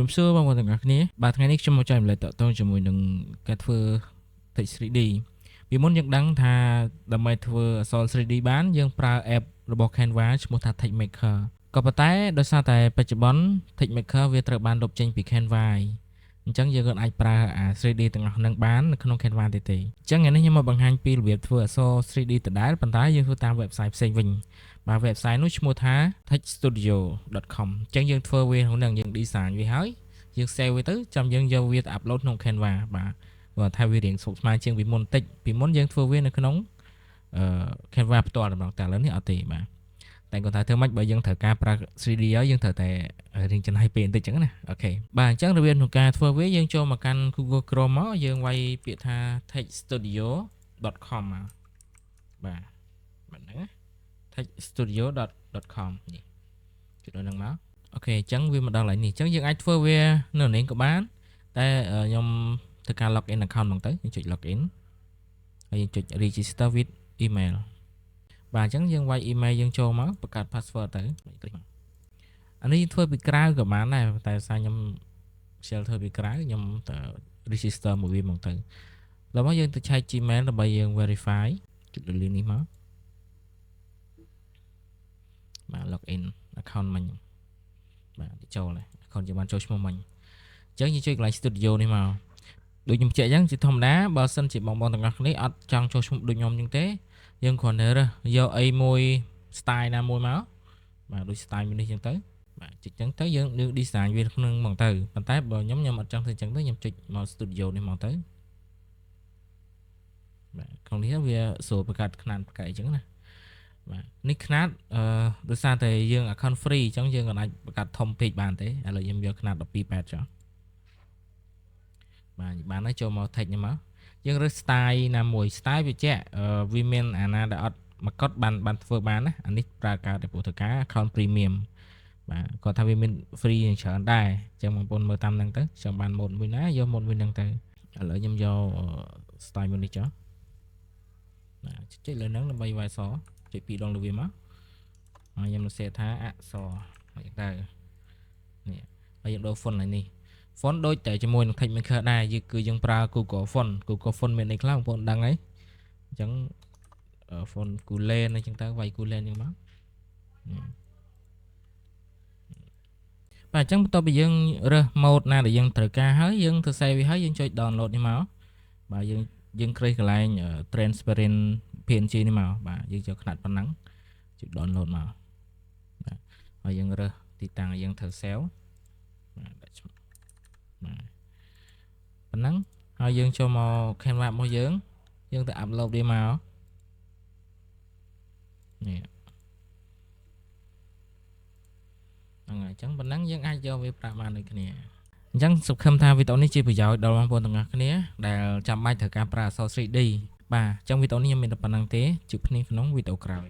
ជំរាបសួរបងប្អូនទាំងអស់គ្នាបាទថ្ងៃនេះខ្ញុំមកចែករំលែកតកតងជាមួយនឹងការធ្វើ text 3D ពីមុនយើងដឹងថាដើម្បីធ្វើអក្សរ 3D បានយើងប្រើ app របស់ Canva ឈ្មោះថា TextMaker ក៏ប៉ុន្តែដោយសារតែបច្ចុប្បន្ន TextMaker វាត្រូវបានលុបចេញពី Canva ហើយអញ្ចឹងយើងអាចប្រើអា 3D ទាំងអស់ហ្នឹងបាននៅក្នុង Canva ទេអញ្ចឹងថ្ងៃនេះខ្ញុំមកបង្ហាញពីរបៀបធ្វើអក្សរ 3D ដដែលប៉ុន្តែយើងធ្វើតាម website ផ្សេងវិញបាទ website នោះឈ្មោះថា textstudio.com អញ្ចឹងយើងធ្វើវាក្នុងយើង design វាហើយយើង save វាទៅចាំយើងយកវាទៅ upload ក្នុង Canva បាទគាត់ថាវារៀងស្មុគស្មាញជាងពីមុនបន្តិចពីមុនយើងធ្វើវានៅក្នុងCanva ផ្ទាល់តែម្ដងតែឥឡូវនេះអត់ទេបាទតែគាត់ថាធ្វើម៉េចបើយើងត្រូវការប្រើ 3D ហើយយើងត្រូវតែរៀងចំណាយពេលបន្តិចអញ្ចឹងណាអូខេបាទអញ្ចឹងរបៀបក្នុងការធ្វើវាយើងចូលមកកាន់ Google Chrome មកយើងវាយពាក្យថា textstudio.com មកបាទហ្នឹងណា textstudio.com នេះចុចដល់ហ្នឹងមកអូខេអញ្ចឹងវាមកដល់ហើយនេះអញ្ចឹងយើងអាចធ្វើវានៅនេះក៏បានតែខ្ញុំធ្វើការ login account ហ្នឹងទៅយើងចុច login ហើយយើងចុច register with email បាទអញ្ចឹងយើងវាយ email យើងចូលមកបង្កើត password ទៅអានេះធ្វើពីក្រៅក៏បានដែរតែសារខ្ញុំ share ធ្វើពីក្រៅខ្ញុំទៅ register មួយវាមកទៅដល់មកយើងទៅឆែក Gmail ដើម្បីយើង verify ចុច link នេះមកបាទ login account មិញបាទចូលហើយ account យើងបានចូលឈ្មោះមិញអញ្ចឹងយើងចុចកន្លែង studio នេះមកដូចខ្ញុំជែកអញ្ចឹងជាធម្មតាបើសិនជាបងទាំងអស់គ្នាអត់ចង់ចូលឈ្មោះដូចខ្ញុំអញ្ចឹងទេយើងគ្រាន់តែរើសយកអីមួយ style ណាមួយមកបាទដូច style នេះអញ្ចឹងទៅបាទចុចអញ្ចឹងទៅយើង design វាក្នុងហ្មងទៅប៉ុន្តែបើខ្ញុំអត់ចង់ធ្វើអញ្ចឹងទេខ្ញុំចុចមក studio នេះមកទៅបាទក្នុងនេះវាស្រួលបង្កើតຂະຫນាតបង្កើតអញ្ចឹងណាបាទនេះຂະຫນាតដោយសារតែយើង account free អញ្ចឹងយើងអាចបង្កើតធំពេកបានទេឥឡូវខ្ញុំយកຂະຫນាត12.8ចុះបាទបានហើយចូលមក text នេះមកយើងរើស style ណាមួយ style វាជាក់វាមានអាណាដែលអត់មកកត់បានធ្វើបានណាអានេះប្រើការតែពុទ្ធការ account premium បាទគាត់ថាវាមាន free យ៉ាងច្រើនដែរអញ្ចឹងបងប្អូនមើលតាមហ្នឹងទៅចង់បាន mode មួយណាយក mode មួយហ្នឹងទៅឥឡូវខ្ញុំយក style មួយនេះចុះបាទចុចលើហ្នឹងដើម្បីវាយអក្សរចុចពីរដងលើវាមកហើយខ្ញុំនឹងសេថាអក្សរហើយទៅនេះហើយយើងដូរ font ឡើងនេះ font ដូចតែជាមួយនឹង TextMaker ដែរគឺយើងប្រើ Google font មានអីខ្លះបងប្អូនដឹងហើយអញ្ចឹង font Gulen អញ្ចឹងទៅវាយ Gulen ហ្នឹងមកបាទអញ្ចឹងបន្ទាប់ពីយើងរើស mode ណាដែលយើងត្រូវការហើយយើងទៅ save វាហើយយើងចុច download នេះមកបាទយើង create កន្លែង transparent PNG នេះមកបាទយើងយកຂະຫນាតប៉ុណ្ណឹងចុច download មកបាទហើយយើងរើសទីតាំងយើងត្រូវ save បាទដាក់ឈ្មោះបាទប៉ុណ្ណឹងហើយយើងចូលមក Canva របស់យើងទៅ upload វាមកនេះហ្នឹងហើយអញ្ចឹងប៉ុណ្ណឹងយើងអាចយកវាប្រើបានដូចគ្នាអញ្ចឹងសង្ឃឹមថាវីដេអូនេះជាប្រយោជន៍ដល់បងប្អូនទាំងអស់គ្នាដែលចាំបាច់ត្រូវការប្រើអក្សរ 3D បាទអញ្ចឹងវីដេអូនេះខ្ញុំមានតែប៉ុណ្្នឹងទេជួបគ្នាក្នុងវីដេអូក្រោយ